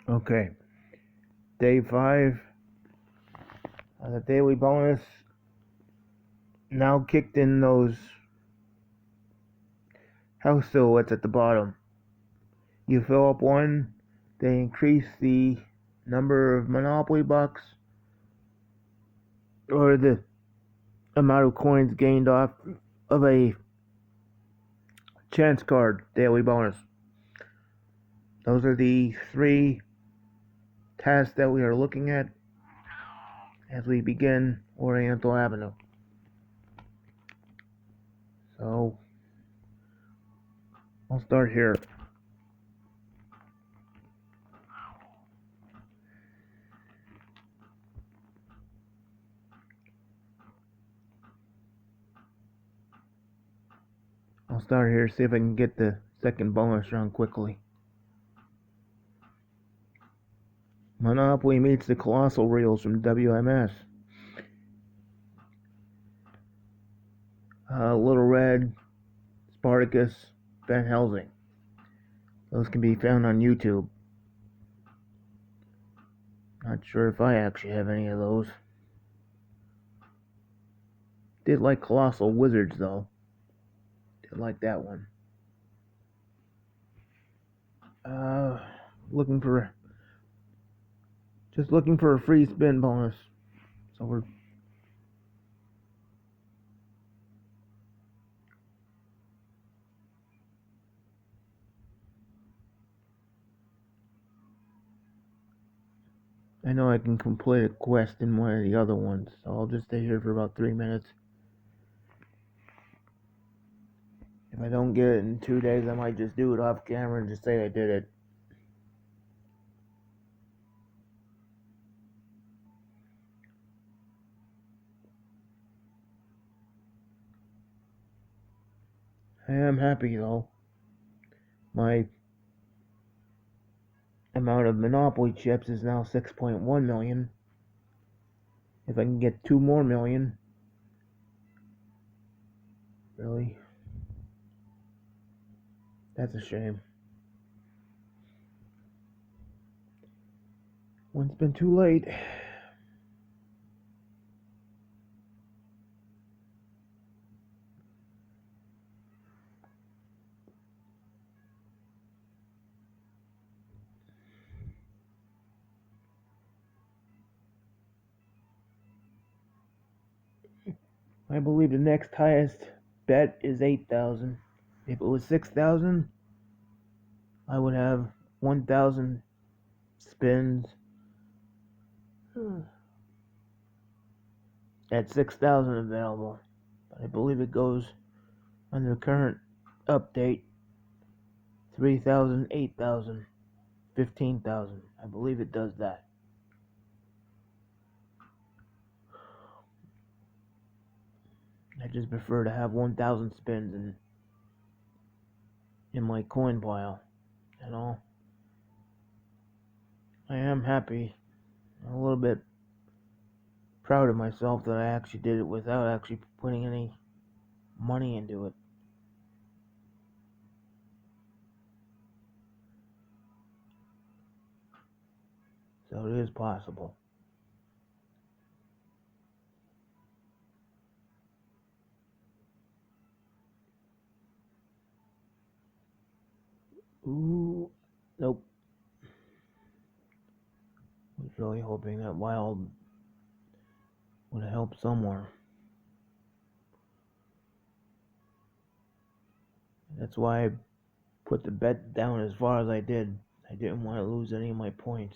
Okay, day 5 of the daily bonus. Now kicked in those house silhouettes at the bottom. You fill up one, they increase the number of Monopoly bucks or the amount of coins gained off of a chance card daily bonus. Those are the 3 tasks that we are looking at as we begin Oriental Avenue. So I'll start here. See if I can get the second bonus round quickly. Monopoly meets the Colossal Reels from WMS. Little Red, Spartacus, Van Helsing. Those can be found on YouTube. Not sure if I actually have any of those. Did like Colossal Wizards though. Did like that one. Looking for a free spin bonus. So I know I can complete a quest in one of the other ones, so I'll just stay here for about 3 minutes. If I don't get it in 2 days, I might just do it off camera and just say I did it. I am happy though. My amount of Monopoly chips is now 6.1 million. If I can get 2 more million. Really? That's a shame. When it's been too late. I believe the next highest bet is 8,000. If it was 6,000, I would have 1,000 spins at 6,000 available. But I believe it goes under the current update 3,000, 8,000, 15,000. I believe it does that. I just prefer to have 1,000 spins in my coin pile. You know, I am happy, a little bit proud of myself that I actually did it without actually putting any money into it. So it is possible. Ooh, nope. Was really hoping that Wild would have helped somewhere. That's why I put the bet down as far as I did. I didn't want to lose any of my points.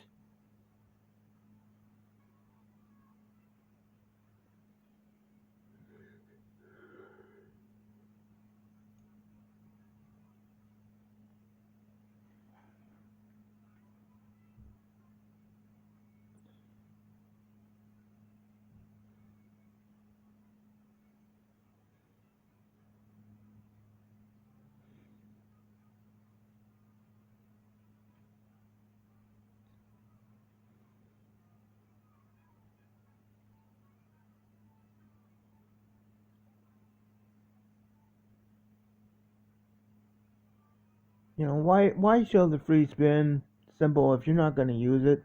You know, why show the free spin simple. If you're not going to use it,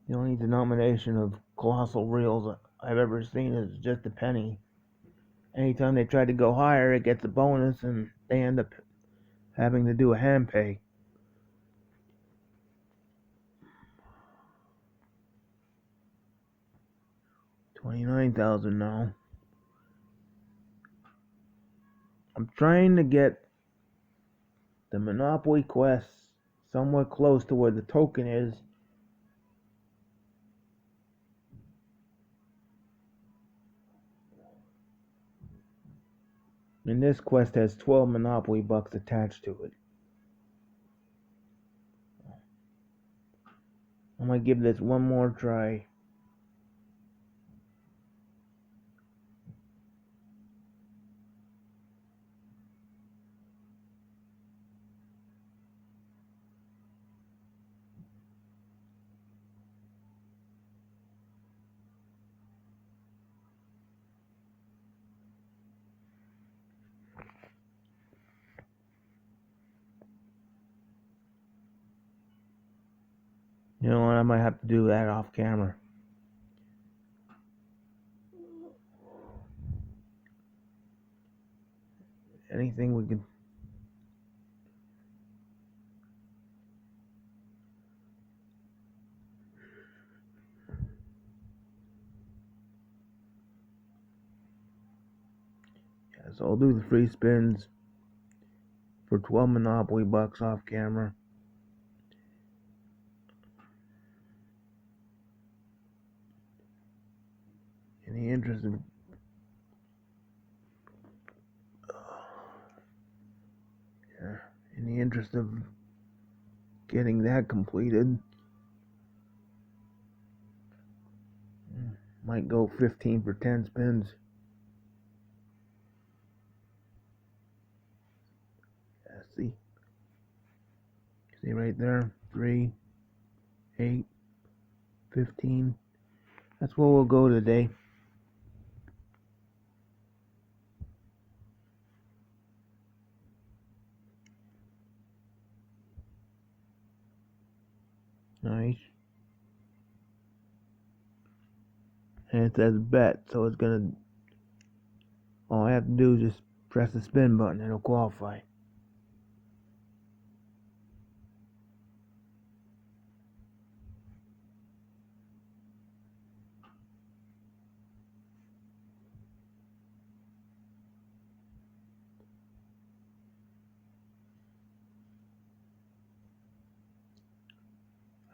the only denomination of colossal reels I've ever seen is just a penny. Anytime they try to go higher, it gets a bonus, and they end up having to do a hand pay. 29,000 now. I'm trying to get the Monopoly quest somewhat close to where the token is. And this quest has 12 Monopoly bucks attached to it. I'm gonna give this one more try. You know what? I might have to do that off camera. Anything we can. Yeah, so I'll do the free spins for 12 Monopoly bucks off camera. In the interest of getting that completed, might go 15 for 10 spins. Yeah, see right there, 3, 8, 15. That's where we'll go today. Nice. And it says bet, so it's gonna. All I have to do is just press the spin button, it'll qualify.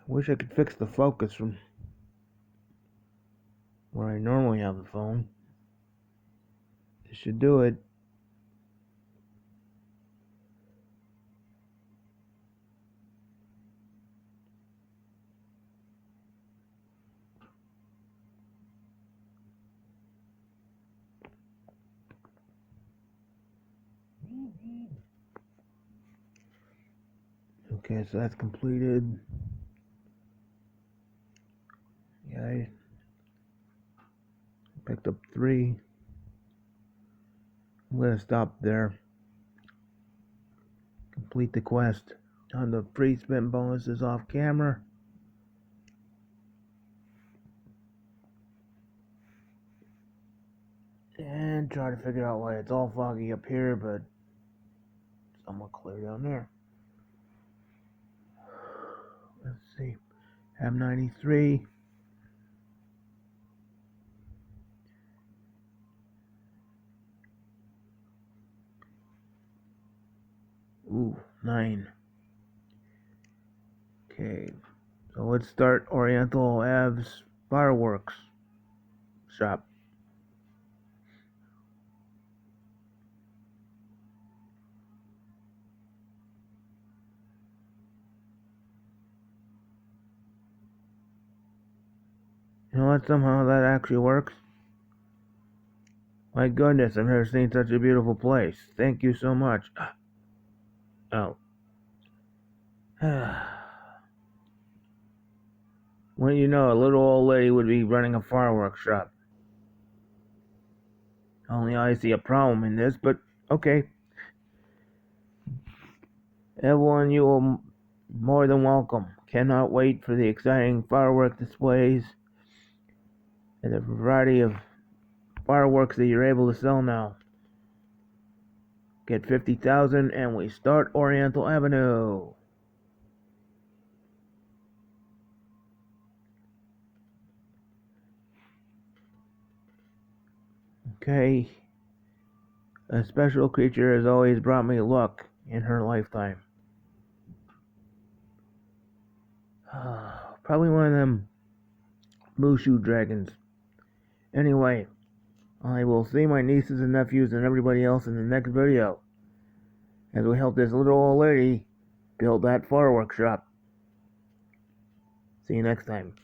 I wish I could fix the focus from where I normally have the phone. This should do it. Okay, so that's completed. Yeah, I picked up 3. I'm gonna stop there. Complete the quest on the free spin bonuses off camera. And try to figure out why it's all foggy up here, but somewhat clear down there. Let's see. M93. Ooh, 9. Okay, so let's start Oriental Ave's fireworks shop. You know what? Somehow that actually works. My goodness, I've never seen such a beautiful place. Thank you so much. Oh. Well, you know, a little old lady would be running a fireworks shop. Only I see a problem in this, but okay. Evelyn, you are more than welcome. Cannot wait for the exciting firework displays and the variety of fireworks that you're able to sell now. Get 50,000 and we start Oriental Avenue. Okay. A special creature has always brought me luck in her lifetime. Probably one of them Mushu dragons. Anyway, I will see my nieces and nephews and everybody else in the next video as we help this little old lady build that fireworks shop. See you next time.